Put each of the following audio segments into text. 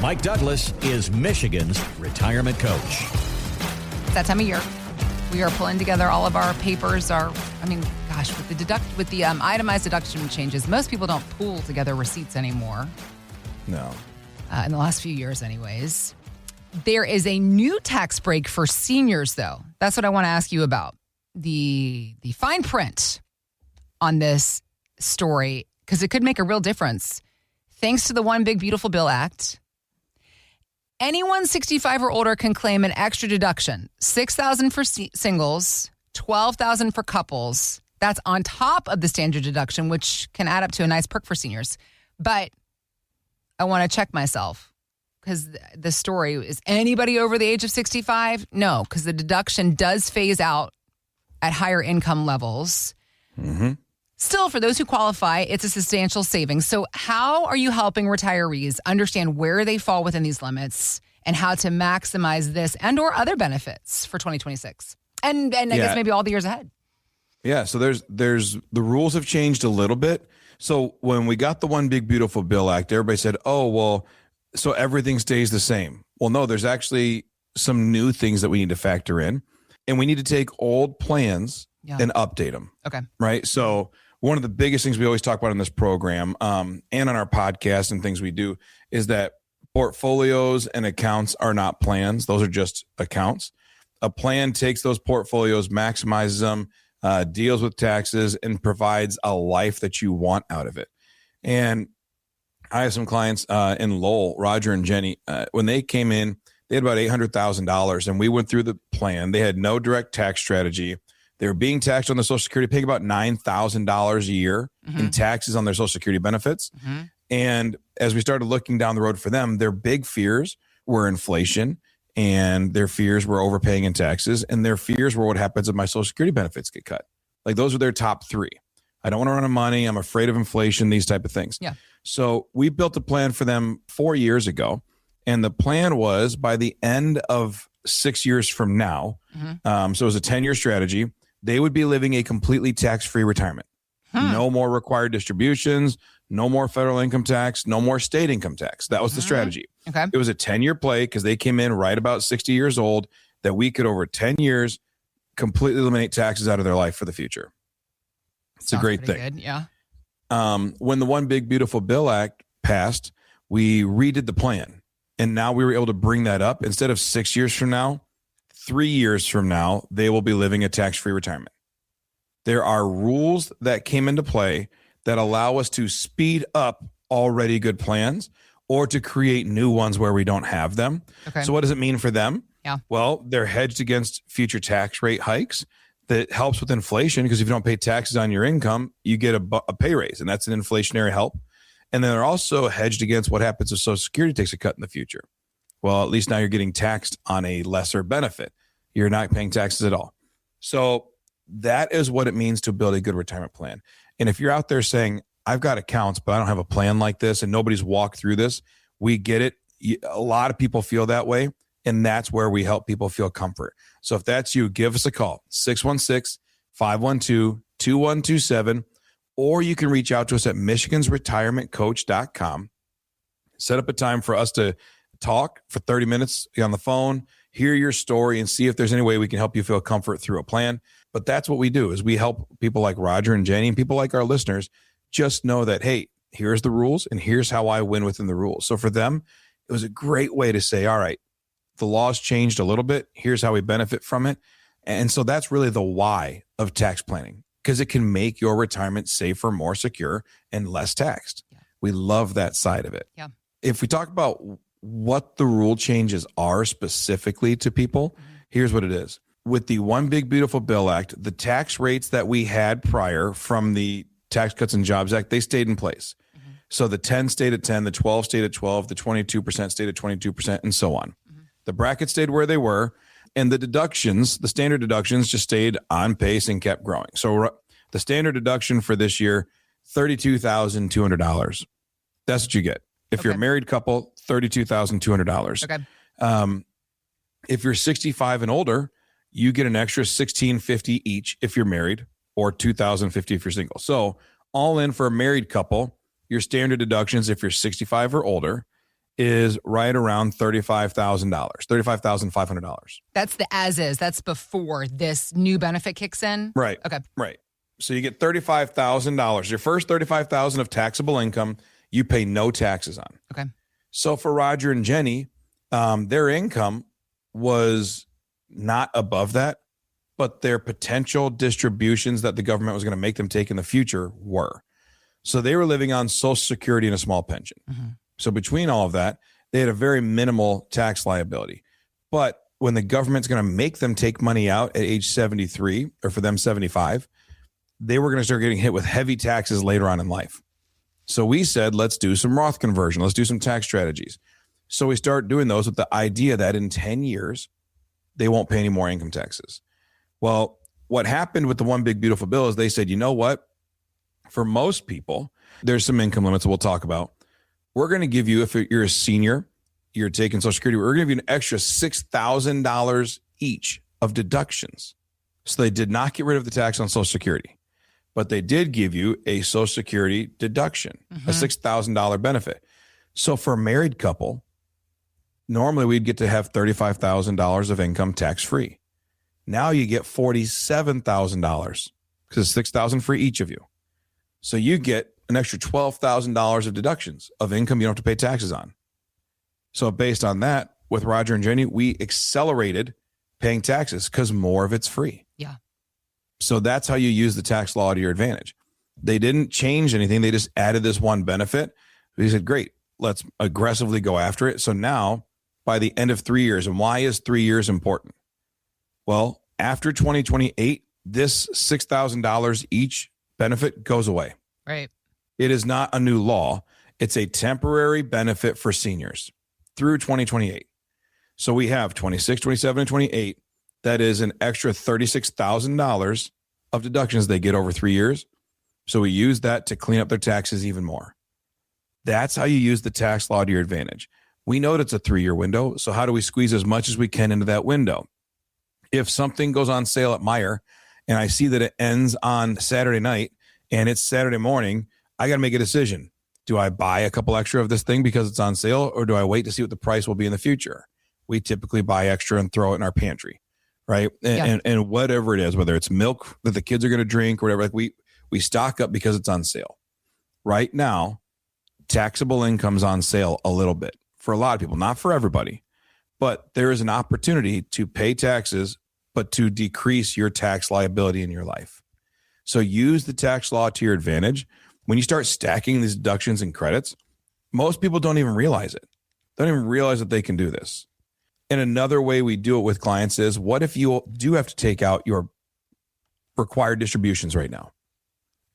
Mike Douglas is Michigan's retirement coach. It's that time of year. We are pulling together all of our papers. With the itemized deduction changes, most people don't pull together receipts anymore. No. In the last few years, anyways. There is a new tax break for seniors, though. That's what I want to ask you about. The fine print on this story, because it could make a real difference. Thanks to the One Big Beautiful Bill Act, anyone 65 or older can claim an extra deduction. $6,000 for singles, $12,000 for couples. That's on top of the standard deduction, which can add up to a nice perk for seniors. But I want to check myself because the story is anybody over the age of 65? No, because the deduction does phase out at higher income levels. Mm-hmm. Still, for those who qualify, it's a substantial savings. So how are you helping retirees understand where they fall within these limits and how to maximize this and or other benefits for 2026? And I guess maybe all the years ahead. Yeah, so there's the rules have changed a little bit. So when we got the One Big Beautiful Bill Act, everybody said, oh, well, so everything stays the same. Well, no, there's actually some new things that we need to factor in. And we need to take old plans and update them. Okay. Right? So one of the biggest things we always talk about in this program and on our podcast and things we do is that portfolios and accounts are not plans. Those are just accounts. A plan takes those portfolios, maximizes them, deals with taxes, and provides a life that you want out of it. And I have some clients in Lowell, Roger and Jenny, when they came in, they had about $800,000 and we went through the plan. They had no direct tax strategy. They were being taxed on their Social Security, paying about $9,000 a year in taxes on their Social Security benefits. Mm-hmm. And as we started looking down the road for them, their big fears were inflation, and their fears were overpaying in taxes, and their fears were what happens if my Social Security benefits get cut. Like those are their top three. I don't want to run out of money. I'm afraid of inflation, these type of things. Yeah. So we built a plan for them 4 years ago. And the plan was by the end of 6 years from now, so it was a 10-year strategy, they would be living a completely tax-free retirement. No more required distributions, no more federal income tax, no more state income tax. That was the strategy. Okay. It was a 10-year play because they came in right about 60 years old that we could, over 10 years, completely eliminate taxes out of their life for the future. It's a great thing. Good. Yeah. When the One Big Beautiful Bill Act passed, we redid the plan. And now we were able to bring that up. Instead of 6 years from now, 3 years from now, they will be living a tax-free retirement. There are rules that came into play that allow us to speed up already good plans or to create new ones where we don't have them. Okay. So what does it mean for them? Yeah. Well, they're hedged against future tax rate hikes. That helps with inflation because if you don't pay taxes on your income, you get a pay raise, and that's an inflationary help. And then they're also hedged against what happens if Social Security takes a cut in the future. Well, at least now you're getting taxed on a lesser benefit. You're not paying taxes at all. So that is what it means to build a good retirement plan. And if you're out there saying, I've got accounts, but I don't have a plan like this and nobody's walked through this, we get it. A lot of people feel that way. And that's where we help people feel comfort. So if that's you, give us a call, 616-512-2127, or you can reach out to us at michigansretirementcoach.com. Set up a time for us to talk for 30 minutes on the phone, hear your story, and see if there's any way we can help you feel comfort through a plan. But that's what we do, is we help people like Roger and Jenny and people like our listeners just know that, hey, here's the rules and here's how I win within the rules. So for them, it was a great way to say, all right, the law's changed a little bit. Here's how we benefit from it. And so that's really the why of tax planning, because it can make your retirement safer, more secure, and less taxed. Yeah. We love that side of it. Yeah. If we talk about what the rule changes are specifically to people, here's what it is. With the One Big Beautiful Bill Act, the tax rates that we had prior from the Tax Cuts and Jobs Act, they stayed in place. So the 10 stayed at 10, the 12 stayed at 12, the 22% stayed at 22%, and so on. The brackets stayed where they were, and the deductions, the standard deductions, just stayed on pace and kept growing. So the standard deduction for this year, $32,200. That's what you get. If you're a married couple, $32,200. Okay. If you're 65 and older, you get an extra $1,650 each if you're married, or $2,050 if you're single. So all in for a married couple, your standard deductions if you're 65 or older is right around $35,000, $35,500. That's the as is. That's before this new benefit kicks in. Right. Okay. Right. So you get $35,000. Your first $35,000 of taxable income, you pay no taxes on. Okay. So for Roger and Jenny, their income was not above that, but their potential distributions that the government was going to make them take in the future were. So they were living on Social Security and a small pension. Mm-hmm. So between all of that, they had a very minimal tax liability. But when the government's going to make them take money out at age 73, or for them 75, they were going to start getting hit with heavy taxes later on in life. So we said, let's do some Roth conversion. Let's do some tax strategies. So we start doing those with the idea that in 10 years, they won't pay any more income taxes. Well, what happened with the One Big Beautiful Bill is they said, you know what? For most people, there's some income limits we'll talk about. We're going to give you, if you're a senior, you're taking Social Security, we're going to give you an extra $6,000 each of deductions. So they did not get rid of the tax on Social Security, but they did give you a Social Security deduction, a $6,000 benefit. So for a married couple, normally we'd get to have $35,000 of income tax-free. Now you get $47,000 because it's $6,000 for each of you. So you get an extra $12,000 of deductions of income you don't have to pay taxes on. So based on that, with Roger and Jenny, we accelerated paying taxes because more of it's free. Yeah. So that's how you use the tax law to your advantage. They didn't change anything. They just added this one benefit. They said, great, let's aggressively go after it. So now by the end of 3 years, and why is 3 years important? Well, after 2028, this $6,000 each benefit goes away. Right. It is not a new law. It's a temporary benefit for seniors through 2028. So we have 26, 27, and 28. That is an extra $36,000 of deductions they get over 3 years. So we use that to clean up their taxes even more. That's how you use the tax law to your advantage. We know that it's a 3-year window. So how do we squeeze as much as we can into that window? If something goes on sale at Meijer and I see that it ends on Saturday night and it's Saturday morning, I got to make a decision. Do I buy a couple extra of this thing because it's on sale, or do I wait to see what the price will be in the future? We typically buy extra and throw it in our pantry, right? And whatever it is, whether it's milk that the kids are going to drink or whatever, like we stock up because it's on sale. Right now, taxable income's on sale a little bit for a lot of people, not for everybody, but there is an opportunity to pay taxes, but to decrease your tax liability in your life. So use the tax law to your advantage. When you start stacking these deductions and credits, most people don't even realize it. They don't even realize that they can do this. And another way we do it with clients is, what if you do have to take out your required distributions right now?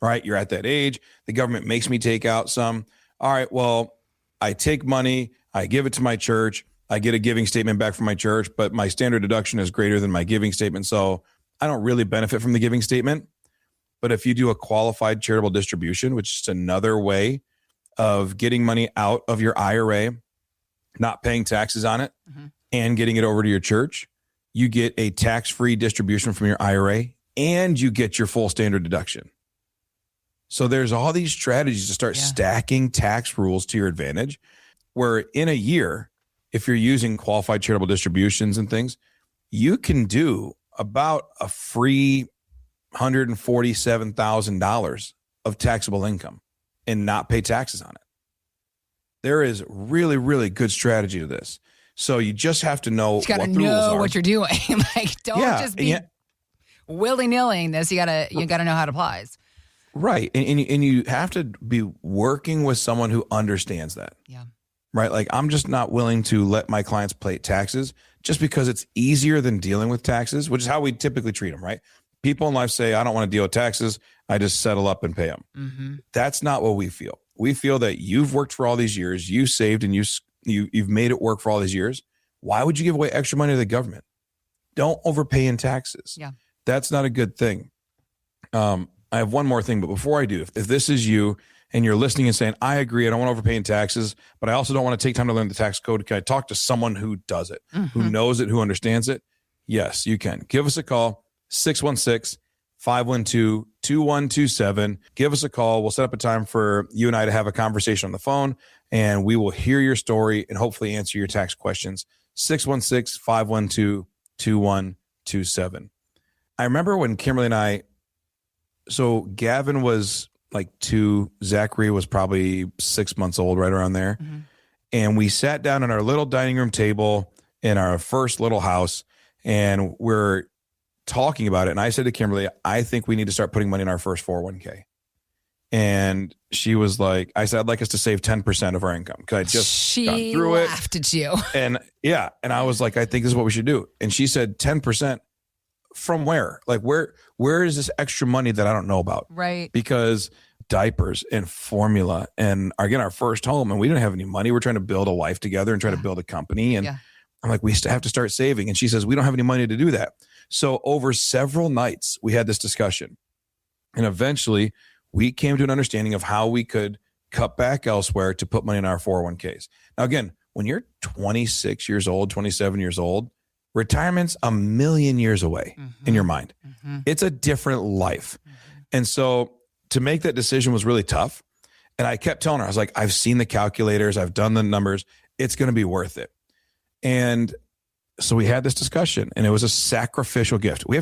All right, you're at that age. The government makes me take out some. All right, well, I take money, I give it to my church, I get a giving statement back from my church, but my standard deduction is greater than my giving statement. So I don't really benefit from the giving statement. But if you do a qualified charitable distribution, which is another way of getting money out of your IRA, not paying taxes on it, and getting it over to your church, you get a tax-free distribution from your IRA and you get your full standard deduction. So there's all these strategies to start stacking tax rules to your advantage, where in a year, if you're using qualified charitable distributions and things, you can do about a free $147,000 of taxable income and not pay taxes on it. There is really, really good strategy to this. So you just have to know what the rules are. You got to know what you're doing. Like, don't just be willy-nilly this. You gotta know how it applies. Right. And you have to be working with someone who understands that. Yeah. Right. Like, I'm just not willing to let my clients pay taxes just because it's easier than dealing with taxes, which is how we typically treat them. Right. People in life say, I don't want to deal with taxes. I just settle up and pay them. Mm-hmm. That's not what we feel. We feel that you've worked for all these years, you saved, and you've made it work for all these years. Why would you give away extra money to the government? Don't overpay in taxes. Yeah. That's not a good thing. I have one more thing, but before I do, if this is you and you're listening and saying, I agree, I don't want to overpay in taxes, but I also don't want to take time to learn the tax code, can I talk to someone who does it, who knows it, who understands it? Yes, you can. Give us a call, 616-512-2127. Give us a call. We'll set up a time for you and I to have a conversation on the phone, and we will hear your story and hopefully answer your tax questions. 616-512-2127. I remember when Kimberly and I, so Gavin was like 2, Zachary was probably 6 months old, right around there. Mm-hmm. And we sat down at our little dining room table in our first little house, and we're talking about it. And I said to Kimberly, I think we need to start putting money in our first 401k. And she was like, I said, I'd like us to save 10% of our income, because I just gone through it. She laughed at you. And yeah. And I was like, I think this is what we should do. And she said, 10% from where? Like, where is this extra money that I don't know about? Right. Because diapers and formula and again, our first home, and we didn't have any money. We're trying to build a life together and try to build a company. And I'm like, we have to start saving. And she says, we don't have any money to do that. So over several nights, we had this discussion. And eventually we came to an understanding of how we could cut back elsewhere to put money in our 401ks. Now, again, when you're 26 years old, 27 years old, retirement's a million years away in your mind. Mm-hmm. It's a different life. Mm-hmm. And so to make that decision was really tough. And I kept telling her, I was like, I've seen the calculators, I've done the numbers. It's going to be worth it. And so we had this discussion, and it was a sacrificial gift. We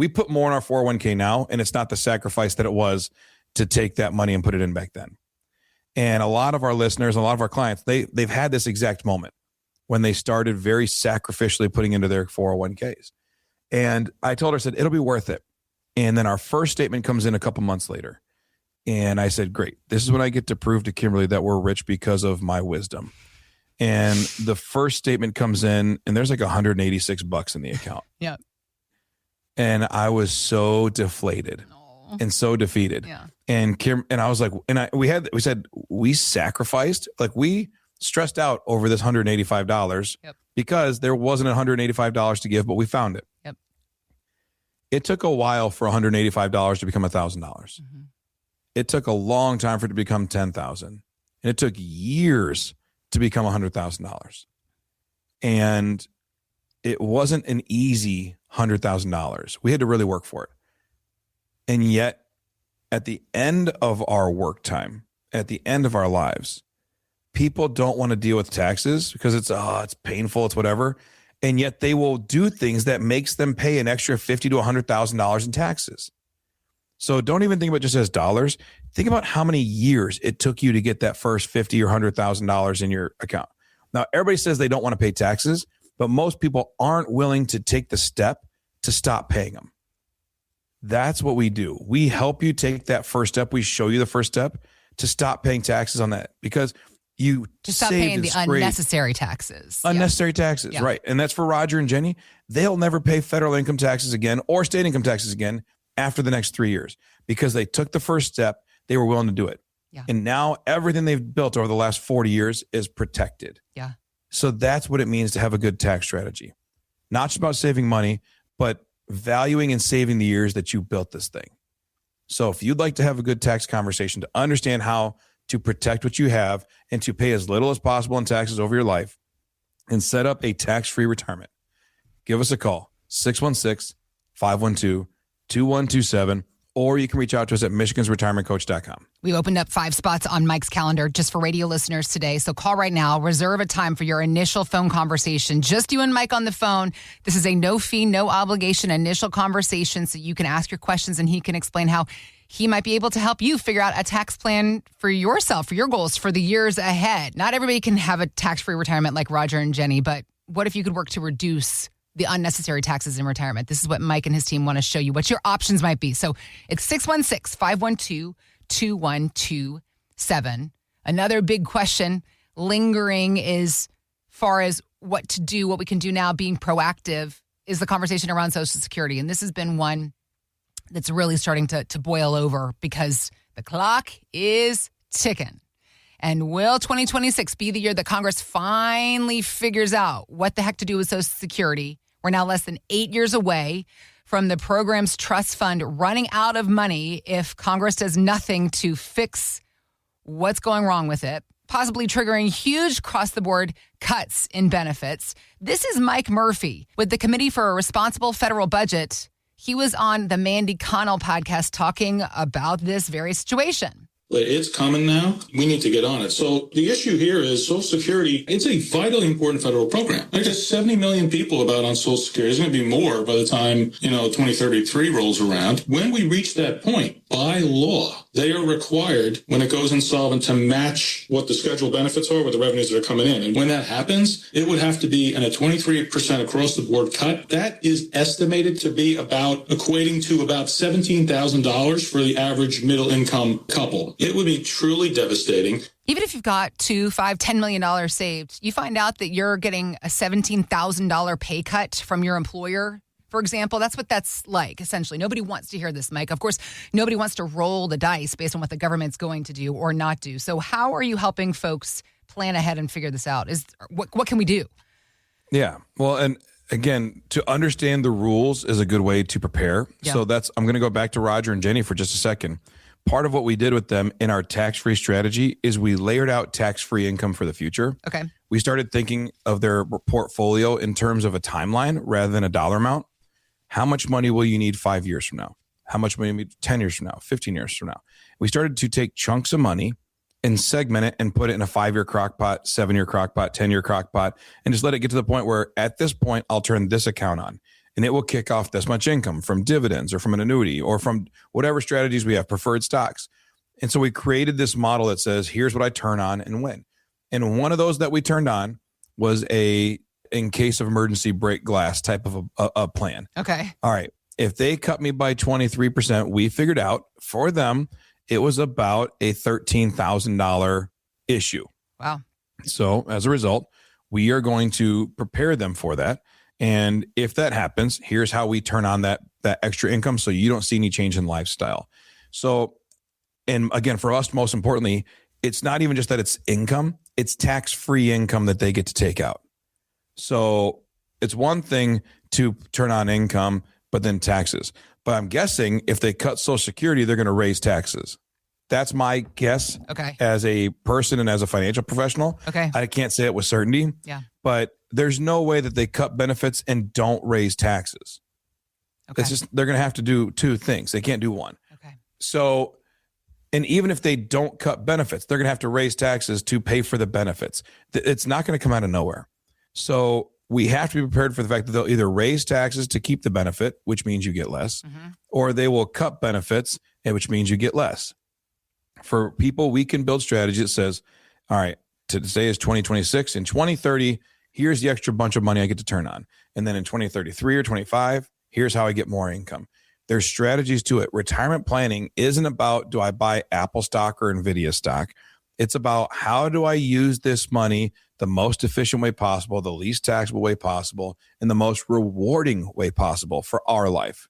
put more in our 401k now, and it's not the sacrifice that it was to take that money and put it in back then. And a lot of our listeners, a lot of our clients, they've had this exact moment when they started very sacrificially putting into their 401ks. And I told her, I said, it'll be worth it. And then our first statement comes in a couple months later. And I said, great, this is when I get to prove to Kimberly that we're rich because of my wisdom. And the first statement comes in, and there's like $186 in the account. Yeah. And I was so deflated and so defeated. Yeah. And I was like, we said we sacrificed, like we stressed out over this $185 because there wasn't $185 to give, but we found it. Yep. It took a while for $185 to become $1,000. Mm-hmm. It took a long time for it to become $10,000, and it took years to become $100,000. And it wasn't an easy $100,000. We had to really work for it. And yet, at the end of our work time, at the end of our lives, people don't want to deal with taxes because it's painful, it's whatever. And yet they will do things that makes them pay an extra $50,000 to $100,000 in taxes. So don't even think about it just as dollars. Think about how many years it took you to get that first $50,000 or $100,000 in your account. Now, everybody says they don't want to pay taxes, but most people aren't willing to take the step to stop paying them. That's what we do. We help you take that first step. We show you the first step to stop paying taxes on that, because you to stop paying the unnecessary taxes. Unnecessary taxes, right. And that's for Roger and Jenny. They'll never pay federal income taxes again or state income taxes again after the next 3 years, because they took the first step. They were willing to do it. Yeah. And now everything they've built over the last 40 years is protected. Yeah. So that's what it means to have a good tax strategy. Not just about saving money, but valuing and saving the years that you built this thing. So if you'd like to have a good tax conversation to understand how to protect what you have and to pay as little as possible in taxes over your life and set up a tax-free retirement, give us a call, 616-512-2127, or you can reach out to us at michigansretirementcoach.com. We opened up 5 spots on Mike's calendar just for radio listeners today. So call right now, reserve a time for your initial phone conversation. Just you and Mike on the phone. This is a no fee, no obligation initial conversation, so you can ask your questions and he can explain how he might be able to help you figure out a tax plan for yourself, for your goals, for the years ahead. Not everybody can have a tax-free retirement like Roger and Jenny, but what if you could work to reduce the unnecessary taxes in retirement? This is what Mike and his team want to show you, what your options might be. So it's 616-512-2127. Another big question lingering is far as what to do, what we can do now, being proactive, is the conversation around Social Security. And this has been one that's really starting to boil over because the clock is ticking. And will 2026 be the year that Congress finally figures out what the heck to do with Social Security? We're now less than 8 years away from the program's trust fund running out of money if Congress does nothing to fix what's going wrong with it, possibly triggering huge across-the-board cuts in benefits. This is Mike Murphy with the Committee for a Responsible Federal Budget. He was on the Mandy Connell podcast talking about this very situation. It's coming now. We need to get on it. So the issue here is Social Security. It's a vitally important federal program. There's 70 million people about on Social Security. There's going to be more by the time, 2033 rolls around. When we reach that point, by law, they are required, when it goes insolvent, to match what the scheduled benefits are with the revenues that are coming in. And when that happens, it would have to be in a 23% across the board cut. That is estimated to be equating to about $17,000 for the average middle income couple. It would be truly devastating. Even if you've got $2, $5, $10 million saved, you find out that you're getting a $17,000 pay cut from your employer, for example. That's what that's like, essentially. Nobody wants to hear this, Mike. Of course, nobody wants to roll the dice based on what the government's going to do or not do. So how are you helping folks plan ahead and figure this out? What can we do? Yeah. Well, and again, to understand the rules is a good way to prepare. Yeah. So I'm going to go back to Roger and Jenny for just a second. Part of what we did with them in our tax-free strategy is we layered out tax-free income for the future. Okay. We started thinking of their portfolio in terms of a timeline rather than a dollar amount. How much money will you need 5 years from now? How much money will you need 10 years from now, 15 years from now? We started to take chunks of money and segment it and put it in a 5-year crock pot, 7-year crock pot, 10-year crock pot, and just let it get to the point where at this point, I'll turn this account on. And it will kick off this much income from dividends or from an annuity or from whatever strategies we have, preferred stocks. And so we created this model that says, here's what I turn on and when. And one of those that we turned on was in case of emergency break glass type of a plan. Okay. All right. If they cut me by 23%, we figured out for them, it was about a $13,000 issue. Wow. So as a result, we are going to prepare them for that. And if that happens, here's how we turn on that extra income so you don't see any change in lifestyle. So, and again, for us, most importantly, it's not even just that it's income, it's tax-free income that they get to take out. So it's one thing to turn on income, but then taxes. But I'm guessing if they cut Social Security, they're going to raise taxes. That's my guess. Okay. As a person and as a financial professional. Okay. I can't say it with certainty. Yeah. But there's no way that they cut benefits and don't raise taxes. Okay. It's just they're going to have to do two things. They can't do one. Okay. So, and even if they don't cut benefits, they're going to have to raise taxes to pay for the benefits. It's not going to come out of nowhere. So we have to be prepared for the fact that they'll either raise taxes to keep the benefit, which means you get less, or they will cut benefits, which means you get less. For people, we can build strategy that says, all right, today is 2026. In 2030, here's the extra bunch of money I get to turn on. And then in 2033 or 25, here's how I get more income. There's strategies to it. Retirement planning isn't about, do I buy Apple stock or NVIDIA stock? It's about, how do I use this money the most efficient way possible, the least taxable way possible, and the most rewarding way possible for our life.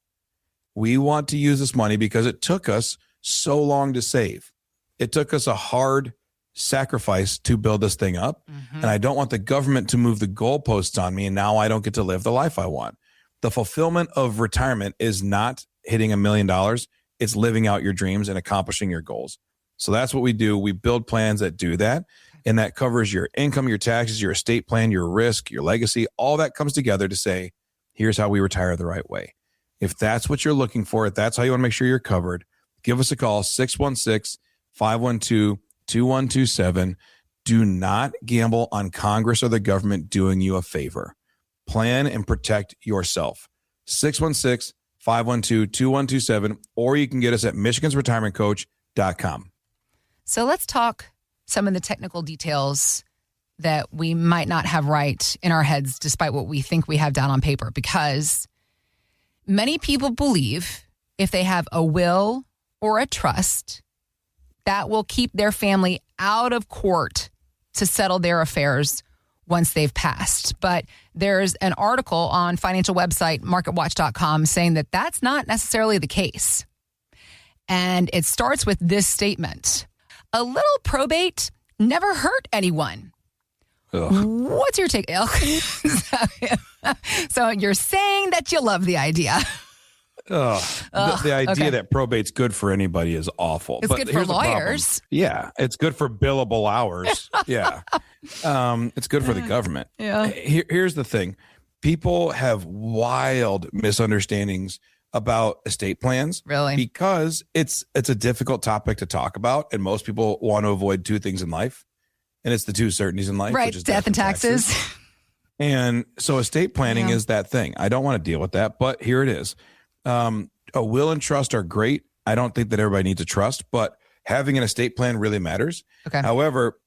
We want to use this money because it took us so long to save. It took us a hard sacrifice to build this thing up. And I don't want the government to move the goalposts on me, and now I don't get to live the life I want. The fulfillment of retirement is not hitting $1 million. It's living out your dreams and accomplishing your goals. So that's what we do. We build plans that do that. And that covers your income, your taxes, your estate plan, your risk, your legacy. All that comes together to say, here's how we retire the right way. If that's what you're looking for, if that's how you want to make sure you're covered, give us a call, 616-512-2127. Do not gamble on Congress or the government doing you a favor. Plan and protect yourself. 616-512-2127, or you can get us at michigansretirementcoach.com. So let's talk some of the technical details that we might not have right in our heads, despite what we think we have down on paper, because many people believe if they have a will or a trust, that will keep their family out of court to settle their affairs once they've passed. But there's an article on financial website, marketwatch.com, saying that that's not necessarily the case. And it starts with this statement: a little probate never hurt anyone. Ugh. What's your take, Il? So you're saying that you love the idea. The idea okay. that probate's good for anybody is awful. It's good for here's the problem. lawyers. Yeah, it's good for billable hours. Yeah. It's good for the government. Yeah. Here's the thing. People have wild misunderstandings about estate plans. Really? Because it's a difficult topic to talk about, and most people want to avoid two things in life, and it's the two certainties in life, Right. which is Death and taxes. And so estate planning is that thing. I don't want to deal with that, but here it is. A will and trust are great. I don't think that everybody needs a trust, but having an estate plan really matters. Okay. However,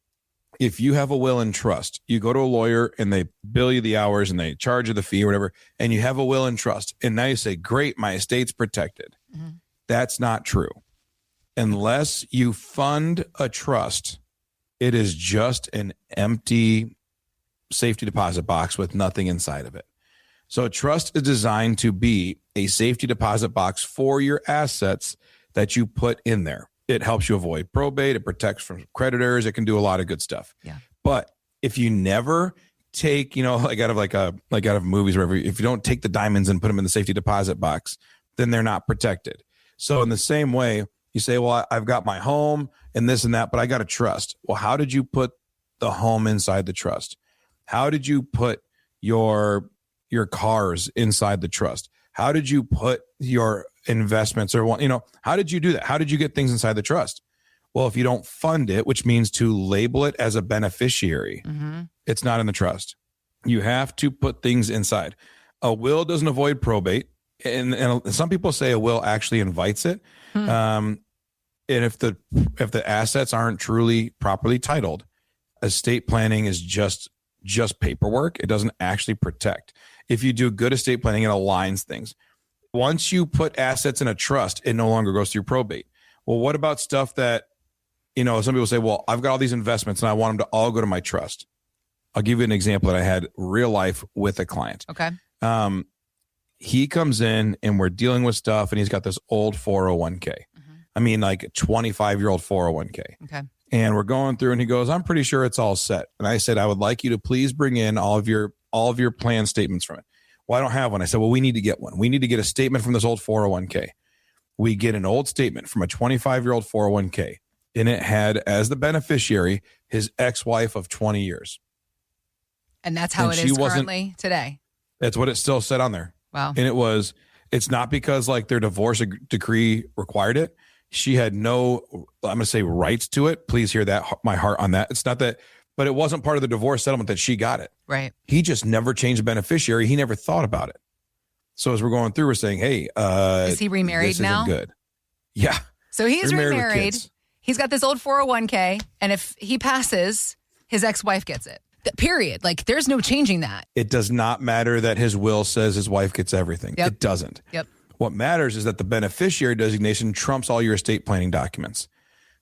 if you have a will and trust, you go to a lawyer and they bill you the hours and they charge you the fee or whatever, and you have a will and trust, and now you say, great, my estate's protected. Mm-hmm. That's not true. Unless you fund a trust, it is just an empty safety deposit box with nothing inside of it. So a trust is designed to be a safety deposit box for your assets that you put in there. It helps you avoid probate. It protects from creditors. It can do a lot of good stuff. Yeah. But if you never take, like out of movies or whatever, if you don't take the diamonds and put them in the safety deposit box, then they're not protected. So in the same way, you say, well, I've got my home and this and that, but I got a trust. Well, how did you put the home inside the trust? How did you put your cars inside the trust? How did you put your investments how did you do that? How did you get things inside the trust? Well, if you don't fund it, which means to label it as a beneficiary, it's not in the trust. You have to put things inside. A will doesn't avoid probate. And some people say a will actually invites it. And if the assets aren't truly properly titled, estate planning is just paperwork. It doesn't actually protect. If you do good estate planning, it aligns things. Once you put assets in a trust, it no longer goes through probate. Well, what about stuff that, some people say, well, I've got all these investments and I want them to all go to my trust. I'll give you an example that I had real life with a client. Okay. He comes in and we're dealing with stuff and he's got this old 401k. I mean, like a 25-year-old 401k. Okay. And we're going through and he goes, I'm pretty sure it's all set. And I said, I would like you to please bring in all of your plan statements from it. Well, I don't have one. I said, well, we need to get one. We need to get a statement from this old 401k. We get an old statement from a 25-year-old 401k. And it had as the beneficiary his ex-wife of 20 years. And that's how it is currently today. That's what it still said on there. Wow. And it's not because like their divorce decree required it. She had no, I'm going to say rights to it. Please hear that, my heart on that. It's not that, but it wasn't part of the divorce settlement that she got it. Right. He just never changed the beneficiary. He never thought about it. So as we're going through, we're saying, hey, is he remarried this now? Isn't good. Yeah. So he's remarried. With He's got this old 401k. And if he passes, his ex-wife gets it. Period. Like there's no changing that. It does not matter that his will says his wife gets everything. Yep. It doesn't. Yep. What matters is that the beneficiary designation trumps all your estate planning documents.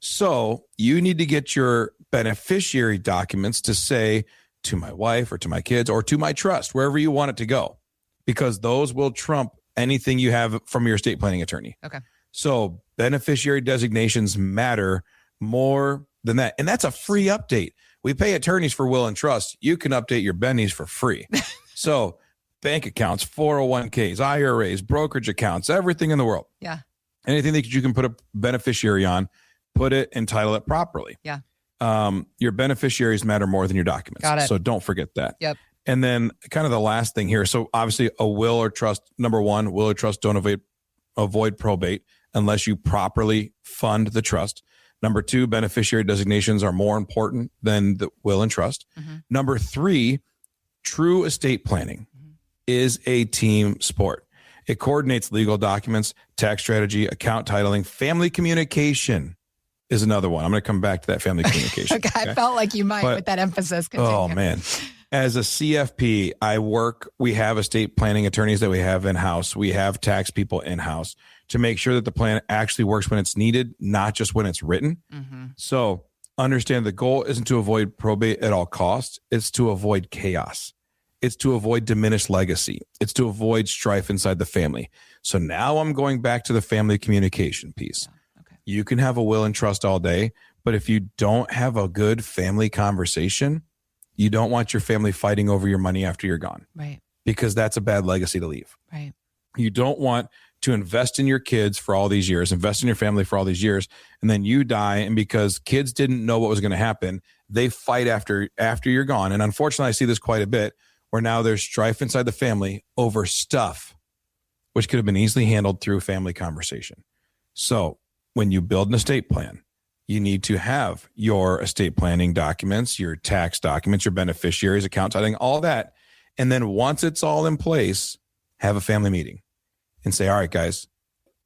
So you need to get your beneficiary documents to say to my wife or to my kids or to my trust, wherever you want it to go, because those will trump anything you have from your estate planning attorney. Okay. So beneficiary designations matter more than that. And that's a free update. We pay attorneys for will and trust. You can update your bennies for free. So bank accounts, 401ks, IRAs, brokerage accounts, everything in the world. Yeah. Anything that you can put a beneficiary on, put it and title it properly. Yeah. Your beneficiaries matter more than your documents. Got it. So don't forget that. Yep. And then kind of the last thing here. So obviously a will or trust, number one, will or trust don't avoid probate unless you properly fund the trust. Number two, beneficiary designations are more important than the will and trust. Number three, true estate planning is a team sport. It coordinates legal documents, tax strategy, account titling, family communication is another one. I'm going to come back to that family communication. Okay. I felt like you might with that emphasis. Continue. Oh, man. As a CFP, we have estate planning attorneys that we have in-house. We have tax people in-house to make sure that the plan actually works when it's needed, not just when it's written. So understand the goal isn't to avoid probate at all costs. It's to avoid chaos. It's to avoid diminished legacy. It's to avoid strife inside the family. So now I'm going back to the family communication piece. Yeah. Okay. You can have a will and trust all day, but if you don't have a good family conversation, you don't want your family fighting over your money after you're gone. Right. Because that's a bad legacy to leave. Right. You don't want to invest in your kids for all these years, invest in your family for all these years, and then you die. And because kids didn't know what was going to happen, they fight after you're gone. And unfortunately, I see this quite a bit where now there's strife inside the family over stuff which could have been easily handled through family conversation. So when you build an estate plan, you need to have your estate planning documents, your tax documents, your beneficiaries, account tithing, all that. And then once it's all in place, have a family meeting and say, all right, guys,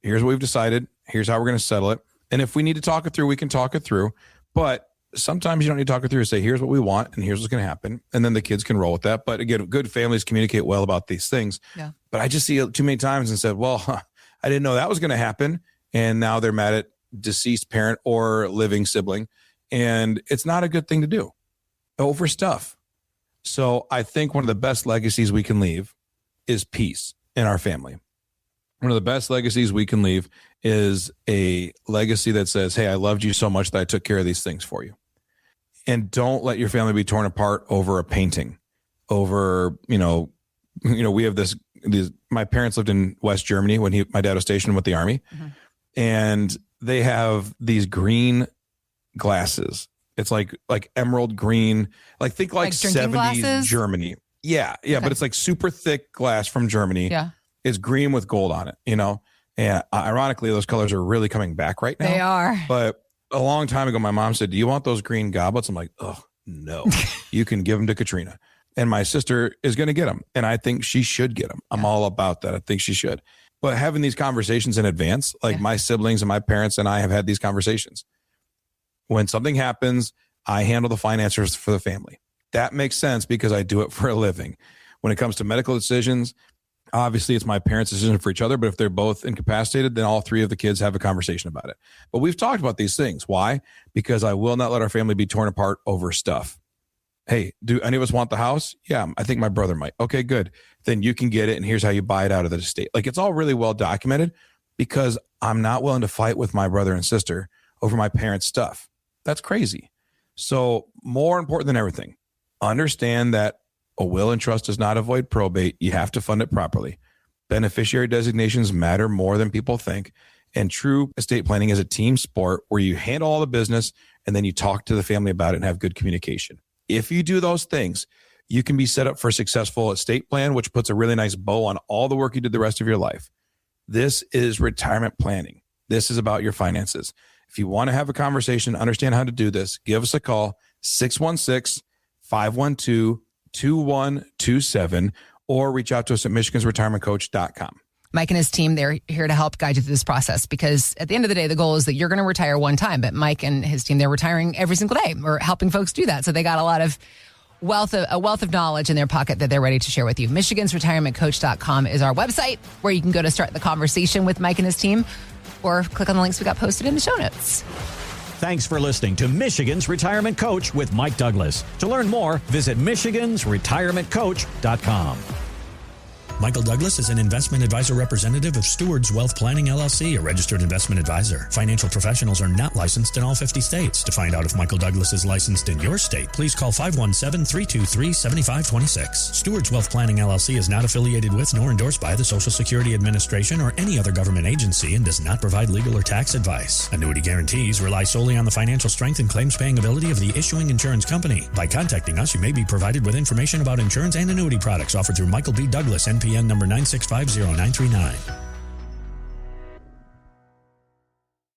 here's what we've decided. Here's how we're going to settle it. And if we need to talk it through, we can talk it through. But sometimes you don't need to talk it through. Say, here's what we want and here's what's going to happen. And then the kids can roll with that. But again, good families communicate well about these things. Yeah. But I just see it too many times and said, well, I didn't know that was going to happen. And now they're mad at deceased parent or living sibling. And it's not a good thing to do over stuff. So I think one of the best legacies we can leave is peace in our family. One of the best legacies we can leave is a legacy that says, hey, I loved you so much that I took care of these things for you. And don't let your family be torn apart over a painting, over, we have these, my parents lived in West Germany when my dad was stationed with the Army. Mm-hmm. And they have these green glasses. It's like emerald green, think like 70s glasses? Germany. Yeah. Okay. But it's like super thick glass from Germany. Yeah. It's green with gold on it, and ironically, those colors are really coming back right now. They are. But a long time ago, my mom said, do you want those green goblets? I'm like, oh, no, you can give them to Katrina. And my sister is going to get them. And I think she should get them. I'm all about that. I think she should. But having these conversations in advance, my siblings and my parents and I have had these conversations. When something happens, I handle the finances for the family. That makes sense because I do it for a living. When it comes to medical decisions, obviously it's my parents' decision for each other, but if they're both incapacitated, then all three of the kids have a conversation about it. But we've talked about these things. Why? Because I will not let our family be torn apart over stuff. Hey, do any of us want the house? Yeah, I think my brother might. Okay, good. Then you can get it, and here's how you buy it out of the estate. It's all really well documented because I'm not willing to fight with my brother and sister over my parents' stuff. That's crazy. So more important than everything, understand that a will and trust does not avoid probate. You have to fund it properly. Beneficiary designations matter more than people think. And true estate planning is a team sport where you handle all the business and then you talk to the family about it and have good communication. If you do those things, you can be set up for a successful estate plan, which puts a really nice bow on all the work you did the rest of your life. This is retirement planning. This is about your finances. If you want to have a conversation, understand how to do this, give us a call, 616-512-2127, or reach out to us at michigansretirementcoach.com. Mike and his team, they're here to help guide you through this process because at the end of the day, the goal is that you're going to retire one time. But Mike and his team, they're retiring every single day or helping folks do that. So they got a wealth of knowledge in their pocket that they're ready to share with you. michigansretirementcoach.com is our website where you can go to start the conversation with Mike and his team or click on the links we got posted in the show notes. Thanks for listening to Michigan's Retirement Coach with Mike Douglas. To learn more, visit michigansretirementcoach.com. Michael Douglas is an investment advisor representative of Stewards Wealth Planning, LLC, a registered investment advisor. Financial professionals are not licensed in all 50 states. To find out if Michael Douglas is licensed in your state, please call 517-323-7526. Stewards Wealth Planning, LLC is not affiliated with nor endorsed by the Social Security Administration or any other government agency and does not provide legal or tax advice. Annuity guarantees rely solely on the financial strength and claims-paying ability of the issuing insurance company. By contacting us, you may be provided with information about insurance and annuity products offered through Michael B. Douglas, NPN number 9650939.